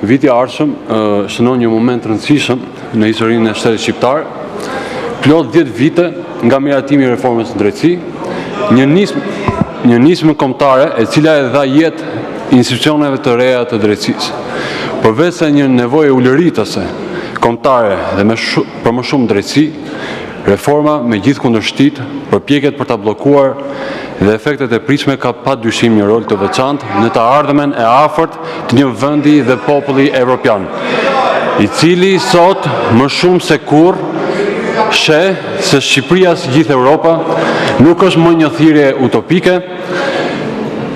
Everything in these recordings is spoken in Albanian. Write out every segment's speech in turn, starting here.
Viti ardhshëm shënon një moment të rëndësishëm në historinë e shtetit shqiptar. Plot 10 vite nga miratimi i reformës në drejtësi, një nismë kombëtare e cila e dha jetë institucioneve të reja të drejtësisë. Përveç se një nevojë ulëritëse kombëtare dhe për më shumë drejtësi, reforma me gjithë kundërshtit, përpjekjet për ta bllokuar dhe efektet e pritshme ka padyshim një rol të veçantë në të ardhmen e afërt të një vendi dhe populli evropian, i cili sot më shumë se kurrë sheh se Shqipëria si gjithë Europa nuk është më një thirrje utopike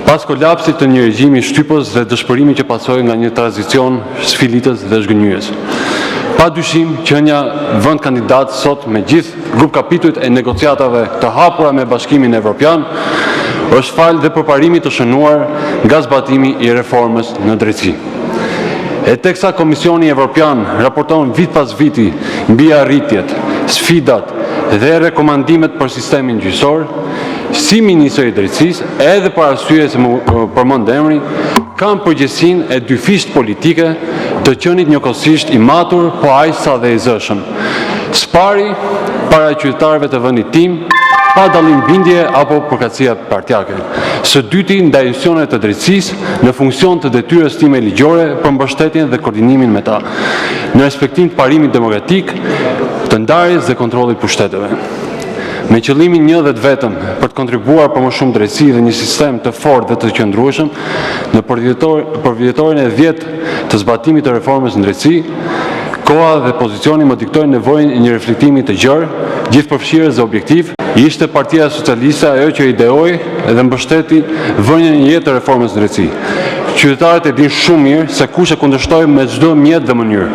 pas kolapsit të një regjimi shtypës dhe dëshpërimi që pasoi nga një tranzicion sfilitës dhe zhgënjyes. Padyshim që një vend kandidat sot me gjithë grup kapitujt e negociatave të hapura me Bashkimin Evropian është fal dhe përparimit të shënuar nga zbatimi i reformës në drejtësi. E teksa Komisioni Evropian raporton vit pas viti mbi arritjet, sfidat dhe rekomandimet për sistemin gjyqësor, si Ministri i Drejtësisë, edhe për arsye se më përmend emri, kanë përgjegjësinë e dyfisht politike të qenit njëkohësisht i matur, po aq sa dhe i zëshëm. Spari para qytetarëve të vendit tim, pa dallim bindje apo përkatësia partjake. Së dyti ndaj institucioneve të drejtësisë në funksion të detyrës time ligjore për mbështetjen dhe koordinimin me ta, në respektim të parimit demokratik, të ndarjes dhe kontrollit pushteteve. Me qëllimin një dhe të vetëm për të kontribuar për më shumë drejtësi dhe një sistem të fortë dhe të qëndrueshëm, në përvjetorin e 10 të zbatimit të reformës në drejtësi, koha dhe pozicioni më diktojnë nevojën e një reflektimi të gjerë, gjithëpërfshirës dhe objektiv. Ishte Partia Socialiste ajo që ideoi dhe mbështeti vënien në jetë të reformës në drejtësi. Qytetarët e dinë shumë mirë se kush e kundërshtoi me çdo mjet dhe mënyrë.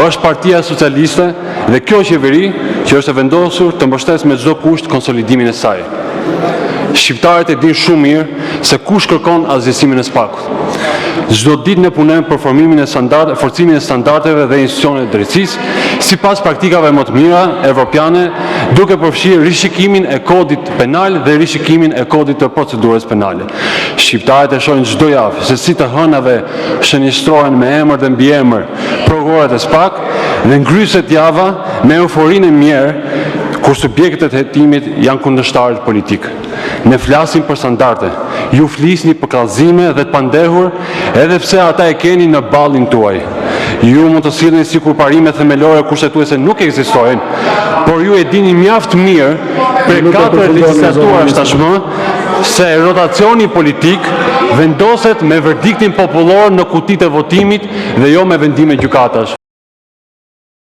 Është Partia Socialiste dhe kjo qeveri që është e vendosur të mbështesë me çdo kusht konsolidimin e saj. Shqiptarët e dinë shumë mirë se kush kërkon asgjësimin e spakut. Çdo ditë ne punojmë për forcimin e standardeve dhe institucioneve të drejtësisë, sipas praktikave më të mira evropiane, duke përfshirë rishikimin e kodit penal dhe rishikimin e kodit të procedurës penale. Shqiptarët e shohin çdo javë se si të hënave shënjëstrohen me emër dhe mbiemër prokuroret e SPAK dhe ngryset java me euforinë e mirë kur subjektet e hetimit janë kundërshtarët politik. Ne flasim për standarde, ju flisni për kallëzime dhe të pandehur, edhe pse ata e keni në ballin tuaj. Ju mund të sillni sikur parime themelore kushtetuese nuk ekzistojnë, por ju e dini mjaft mirë për 4 legjislatura tashmë se rotacioni politik vendoset me verdiktin popullor në kutitë e votimit dhe jo me vendime gjykatash.